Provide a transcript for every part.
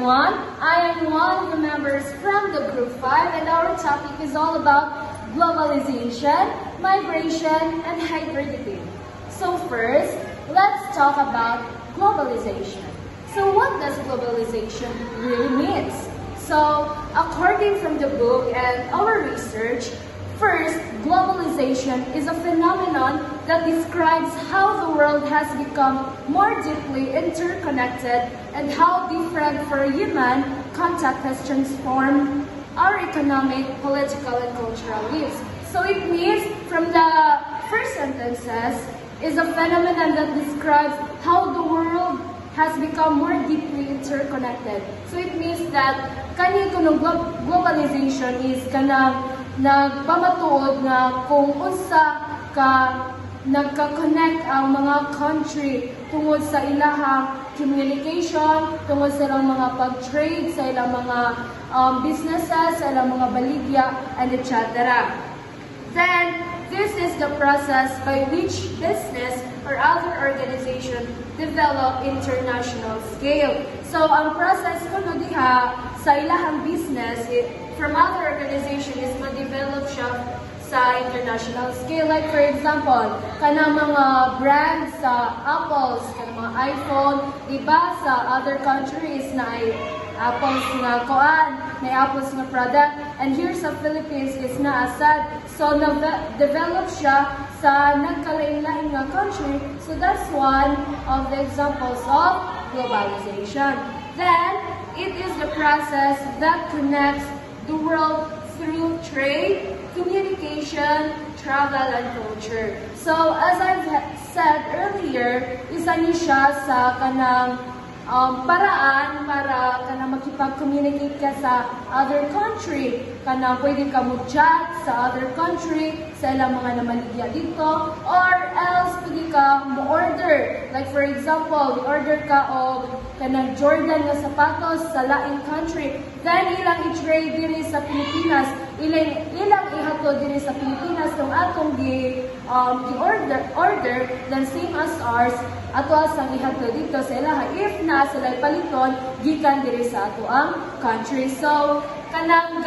everyone. I am one of the members from the Group 5 and our topic is all about globalization, migration, and hybridity. So first, let's talk about globalization. So what does globalization really mean? So according from the book and our research, first, globalization is a phenomenon that describes how the world has become more deeply interconnected and how different for human contact has transformed our economic, political, and cultural lives. So it means from the first sentences is a phenomenon that describes how the world has become more deeply interconnected. So it means that globalization is nagpamatuod na kung unsa ka nagka-connect ang mga country tungod sa ilahang communication, tungod sa ilang mga pag-trade, sa ilang mga businesses, sa ilang mga baligya, and etc. Then, this is the process by which business or other organization develop international scale. So, ang process kuno diha sa ilahang business from other organization is ma-develop siya sa international scale. Like for example, kanang mga brands sa Apples, kanang mga iPhone, diba sa other countries na ay Apples nga kuan, may Apples nga product, and here sa Philippines is na asad. So develop siya sa nagkalain-lain nga country. So that's one of the examples of globalization. Then it is the process that connects the world through trade, communication, travel, and culture. So, as I've said earlier, isa ni siya sa kanang paraan para kanang makipag-communicate ka sa other country. Kanang pwede ka mag-chat sa other country, sa ilang mga namaligya dito, or else pwede ka mo-order. Like for example, order ka o kanang Jordan na sapatos sa laing country. Then ilang i-trade diri sa Pilipinas, ilang ihatod diri sa Pilipinas kung atong gi-order, then same as ours, ato asang ihatod dito sa ilaha. If na sila paliton, gikan diri sa ato ang country. So, kanang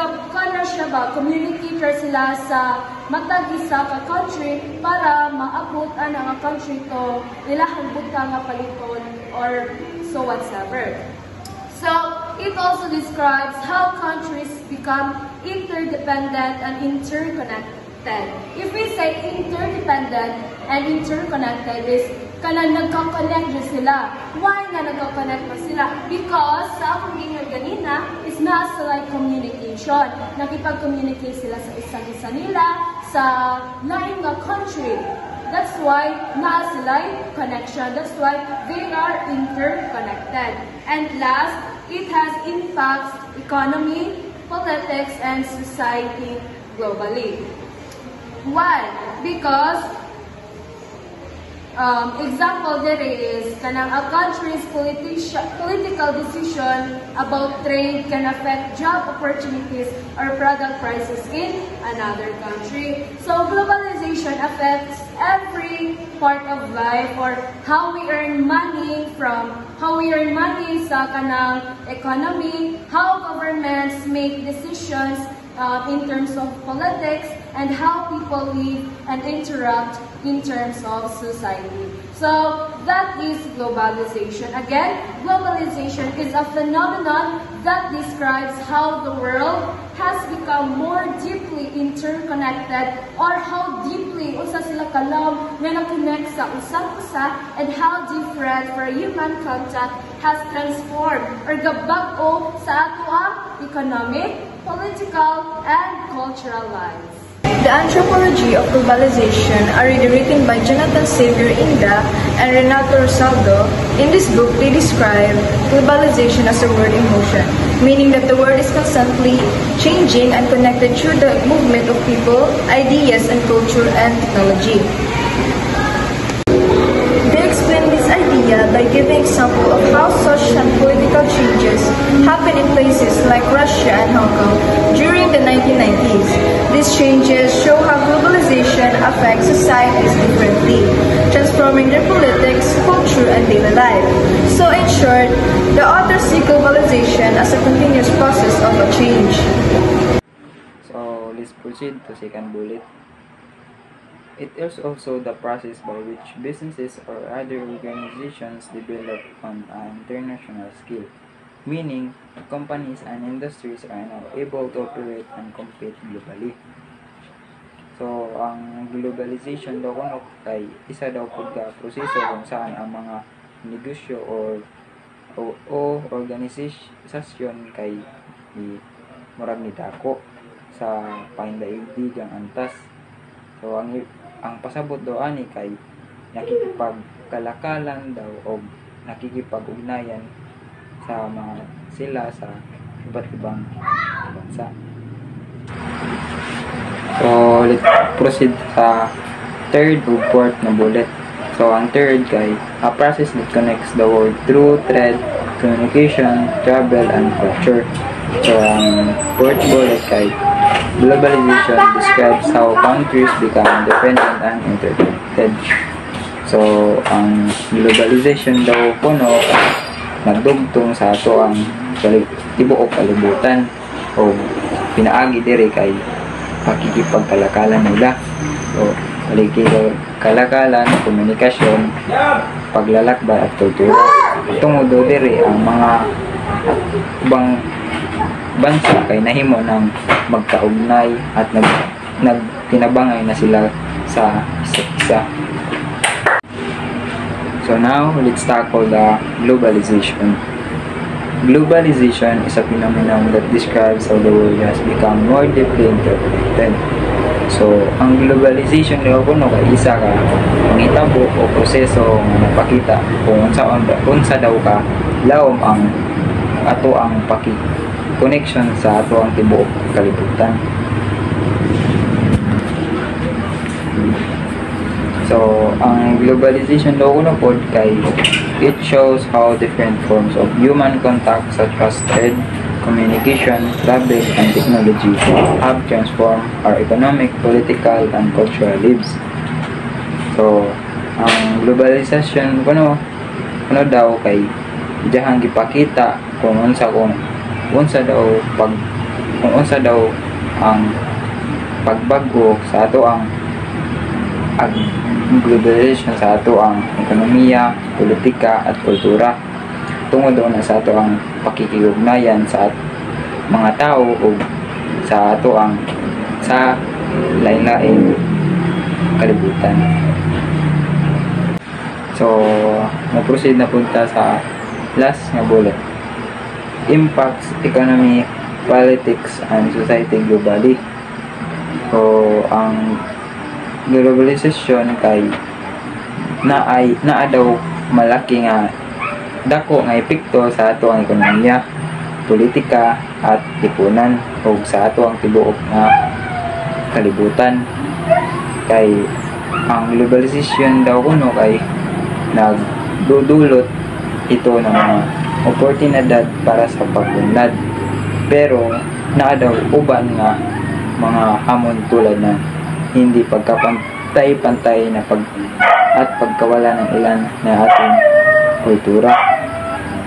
siya ba, communicator sila sa matag isa ka country para maabot ang country to ilahang buta nga paliton or so whatsoever. So, it also describes how countries become interdependent and interconnected. If we say interdependent and interconnected is kanang nagka-connect din sila. Why nga nagka-connect pa sila? Because sa akong gingon ganina is nasa like communication. Nakipag-communicate sila sa isang isa nila sa lain nga country. That's why na sila connection. That's why they are interconnected. And last, it has impacts economy, politics, and society globally. Why? Because example there is kanang a country's political decision about trade can affect job opportunities or product prices in another country. So globalization affects every part of life or how we earn money sa kanang economy, how governments make decisions in terms of politics, and how people live and interact in terms of society. So that is globalization. Again, globalization is a phenomenon that describes how the world has become more deeply interconnected or how deeply usa sila kalam nga na-connect sa usang-usa and how different for human contact has transformed or gabag-o sa ato ang economic, political, and cultural lives. The Anthropology of Globalization are written by Jonathan Xavier Inda and Renato Rosaldo. In this book, they describe globalization as a world in motion, meaning that the world is constantly changing and connected through the movement of people, ideas, and culture and technology. They explain this idea by giving example of how social and political changes happen in places like Russia and Hong Kong during the 1990s. These changes show how globalization affects societies differently, transforming their politics, culture, and daily life. So in short, the authors see globalization as a continuous process of a change. So let's proceed to second bullet. It is also the process by which businesses or other organizations develop on an international scale, meaning companies and industries are now able to operate and compete globally. So, ang globalization daw kuno kay isa daw pud ka proseso kung saan ang mga negosyo o organisasyon kay murag ni dako sa pahindaigdigang antas. So, ang pasabot daw ani kay nakikipagkalakalan daw o nakikipag-ugnayan sa mga sila sa iba't ibang bansa. So, let's proceed sa third o fourth na bullet. So, ang third kay a process that connects the world through trade, communication, travel, and culture. So, ang fourth bullet kay globalization describes how countries become independent and interconnected. So, ang globalization daw kuno nagdugtong sa ato ang tibuok kalibutan o pinaagi diri kay pakikipagkalakalan nila. So, kalakalan, komunikasyon, paglalakbay at kultura. Tungod diri ang mga ibang bansa kay nahimo ng magkaugnay at nagtinabangay na sila sa isa't isa. So now, let's tackle the globalization. Globalization is a phenomenon that describes how the world has become more deeply interconnected. So, ang globalization daw kuno kay isa ka pangitabo o proseso nga nagpakita kung unsa daw ka lawom ang ato ang connection sa ato ang tibuok kalibutan. So, ang globalization daw kuno pod kay it shows how different forms of human contact such as trade, communication, travel, and technology have transformed our economic, political, and cultural lives. So, ang globalization kuno daw kay diyahang gipakita kung unsa daw ang pagbago sa ato ang globalization sa ato ang ekonomiya, politika at kultura tungod na sa ato ang pakikigugnayan sa mga tao o sa ato ang sa lain-laing kalibutan. So, mo-proceed na punta sa last nga bullet. Impacts economy, politics, and society globally. So, ang globalization kay naa daw malaki nga dako nga epekto sa ato ang ekonomiya, politika at lipunan o sa ato ang tibuok nga kalibutan. Kay ang globalization daw kuno kay nagdudulot ito ng mga oportunidad para sa pag-unlad, pero naa daw uban nga mga hamon tulad na hindi pagkapantay-pantay na pagkawala ng ilan na ating kultura.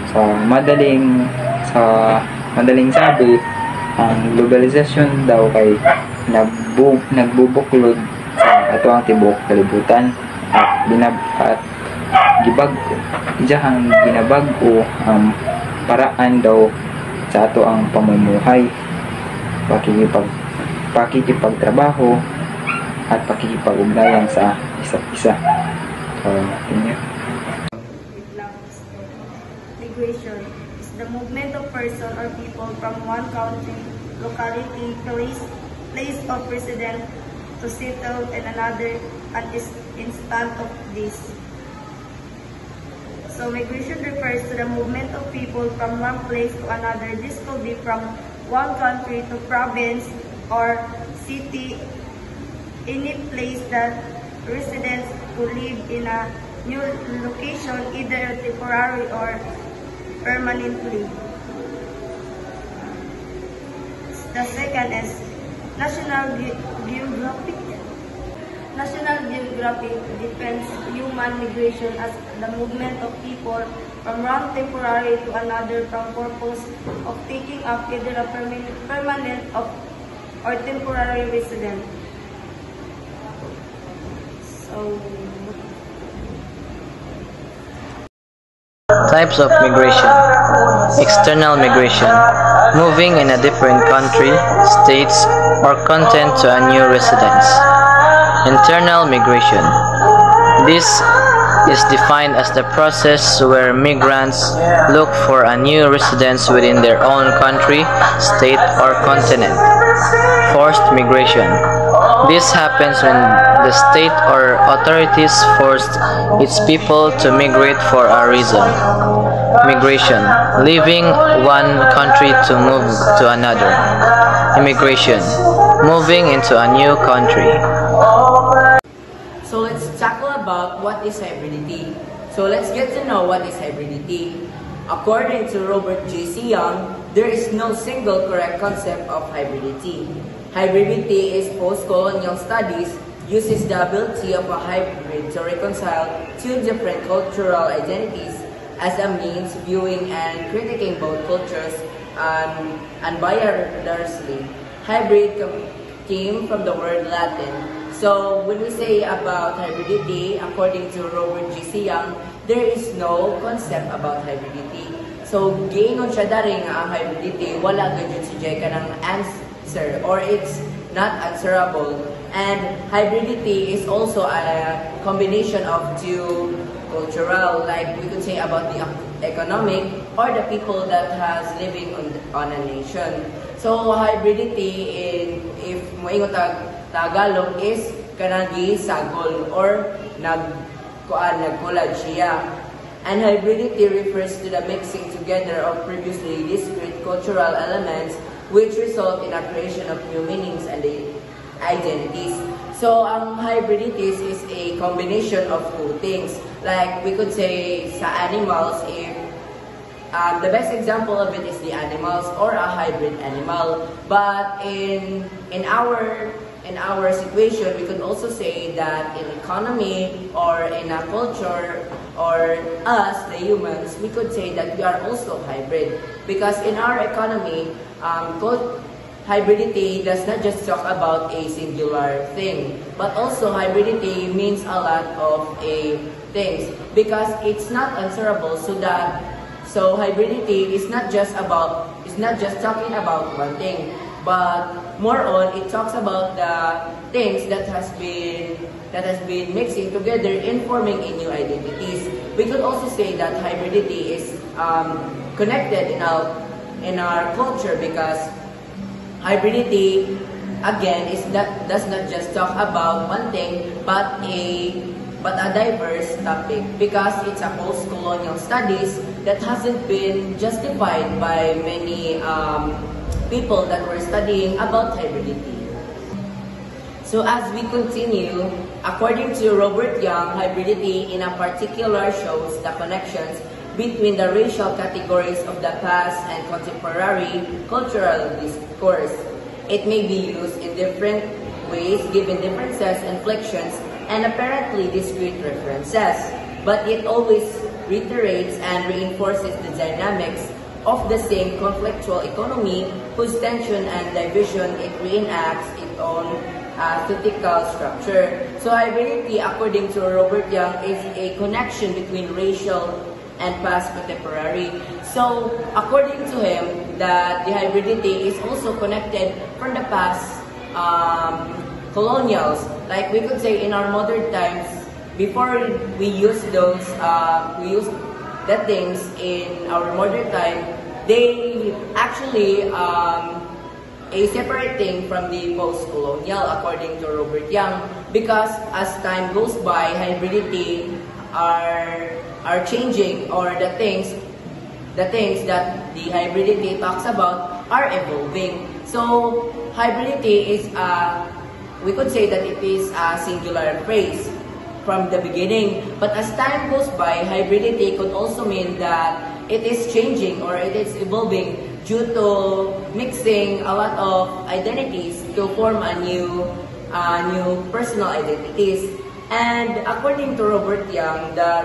Sa madaling sabi, ang globalization daw kay nagbubuklod sa ato ang tibuok kalibutan at ginabago ang paraan daw sa ato ang pamumuhay, pakikipagtrabaho at pakikipag-ugnayan sa isa't isa. So, Migration is the movement of person or people from one country, locality, place of residence to settle in another and is instant of this. So migration refers to the movement of people from one place to another. This could be from one country to province or city, any place that residents who live in a new location, either temporary or permanently. The second is national geographic. National Geographic defines human migration as the movement of people from one temporary to another for purpose of taking up either a permanent or temporary residence. So, Types of migration. External migration. Moving in a different country, states, or content to a new residence. Internal migration. This is defined as the process where migrants look for a new residence within their own country, state, or continent. Forced migration. This happens when the state or authorities forced its people to migrate for a reason. Migration. Leaving one country to move to another. Immigration. Moving into a new country. So let's tackle about what is hybridity. So let's get to know what is hybridity. According to Robert J.C. Young, there is no single correct concept of hybridity. Hybridity is post-colonial studies uses the ability of a hybrid to reconcile two different cultural identities as a means viewing and critiquing both cultures unbiasedly. Hybrid came from the word Latin. So when we say about hybridity, according to Robert J.C. Young, there is no concept about hybridity. So giingon siya daring ang hybridity, wala gayud si Jay kanang answer or it's not answerable. And hybridity is also a combination of two cultural, like we could say about the economic or the people that has living on a nation. So hybridity if moingon Tagalog is kanang gisagol or nagkulad siya. And hybridity refers to the mixing together of previously discrete cultural elements which result in a creation of new meanings and identities. So ang hybridity is a combination of two things. Like we could say sa animals, if the best example of it is the animals or a hybrid animal. But in our situation, we could also say that in economy or in a culture or us, the humans, we could say that we are also hybrid. Because in our economy, hybridity does not just talk about a singular thing, but also hybridity means a lot of things because it's not answerable. So hybridity is not just talking about one thing, but more on it talks about the things that has been mixing together in forming a new identities. We could also say that hybridity is connected in our culture because hybridity again does not just talk about one thing but a diverse topic because it's a post-colonial studies that hasn't been justified by many people that were studying about hybridity. So as we continue, according to Robert Young, hybridity in a particular shows the connections between the racial categories of the past and contemporary cultural discourse. It may be used in different ways given differences, inflections, and apparently discrete references, but it always reiterates and reinforces the dynamics of the same conflictual economy whose tension and division it reenacts its own theoretical structure. So hybridity, according to Robert Young, is a connection between racial and past contemporary. So according to him, that the hybridity is also connected from the past colonials. Like we could say in our modern times, before we use those, we use the things in our modern time, they actually a separate thing from the post-colonial according to Robert Young, because as time goes by, hybridity are changing, or the things that the hybridity talks about are evolving. So hybridity is we could say that it is a singular phrase from the beginning, but as time goes by, hybridity could also mean that it is changing or it is evolving due to mixing a lot of identities to form a new new personal identities. And according to Robert Young, the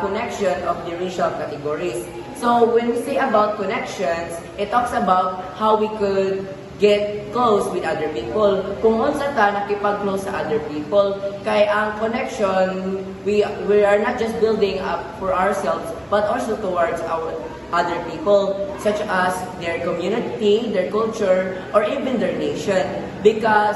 connection of the racial categories. So when we say about connections, it talks about how we could get close with other people. Kung unsa ta nakipag-close sa other people, kay ang connection, we are not just building up for ourselves, but also towards our other people, such as their community, their culture, or even their nation. Because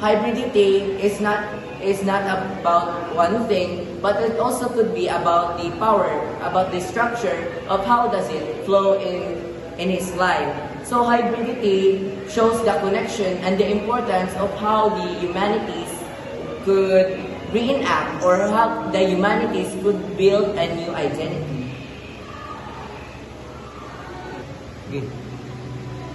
hybridity is not about one thing, but it also could be about the power, about the structure of how does it flow in his life. So hybridity shows the connection and the importance of how the humanities could reenact, or how the humanities could build a new identity.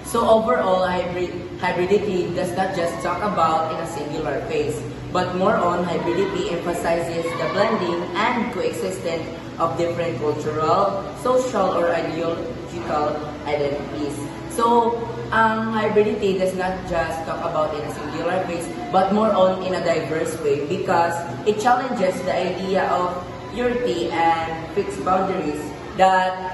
So overall, hybridity does not just talk about in a singular phase, but more on hybridity emphasizes the blending and coexistence of different cultural, social, or ideological identities. So, hybridity does not just talk about in a singular phase, but more on in a diverse way, because it challenges the idea of purity and fixed boundaries that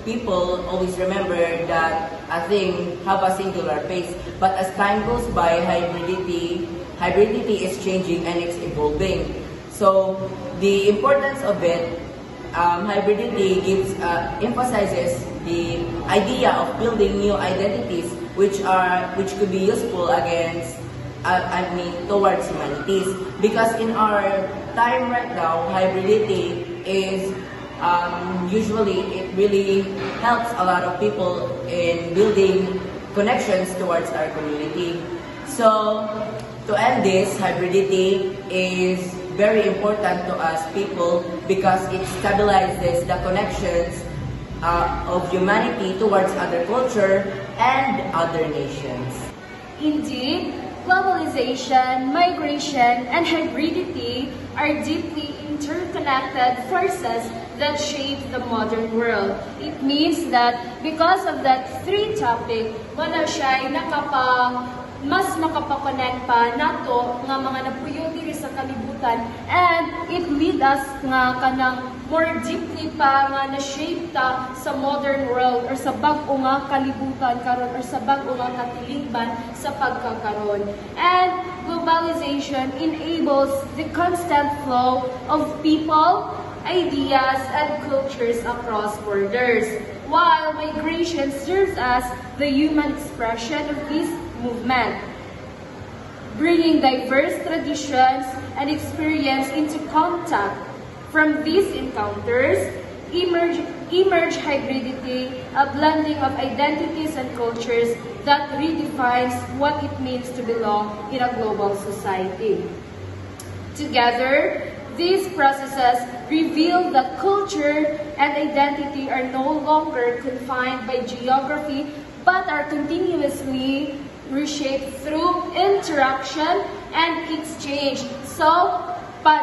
people always remember that a thing have a singular phase, but as time goes by, hybridity is changing and it's evolving. So the importance of it, hybridity emphasizes the idea of building new identities which could be useful against towards humanities, because in our time right now, hybridity is usually it really helps a lot of people in building connections towards our community. So to end this, hybridity is very important to us people because it stabilizes the connections of humanity towards other culture and other nations. Indeed, globalization, migration, and hybridity are deeply interconnected forces that shape the modern world. It means that because of that three topic, wala siya mas makapakonect pa nato nga mga napuyo diri sa kalibutan, and it lead us nga kanang more deeply pa nga na-shape ta sa modern world or sa bag-o nga kalibutan karon or sa bag-o nga katilingban sa pagkakaron. And globalization enables the constant flow of people, ideas, and cultures across borders, while migration serves as the human expression of this movement, bringing diverse traditions and experience into contact. From these encounters, emerge hybridity, a blending of identities and cultures that redefines what it means to belong in a global society. Together, these processes reveal that culture and identity are no longer confined by geography, but are continuously reshaped through interaction and exchange. So,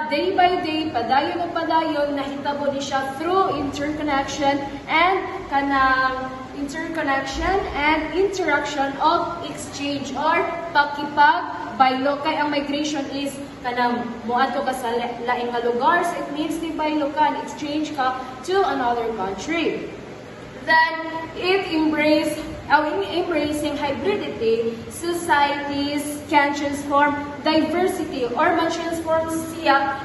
day by day, padayon nahitabo ni siya through interconnection and interaction of exchange or pakipag-baylo. Kay ang migration is kanang muadto ka sa laing nga lugar, so it means di baylo ka, exchange ka to another country. Then, embracing hybridity, societies can transform diversity or transform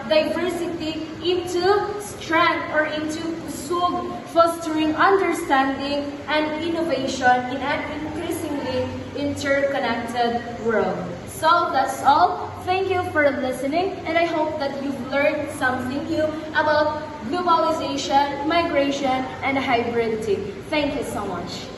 diversity into strength or into kusog, fostering understanding and innovation in an increasingly interconnected world. So that's all. Thank you for listening, and I hope that you've learned something new about globalization, migration, and hybridity. Thank you so much.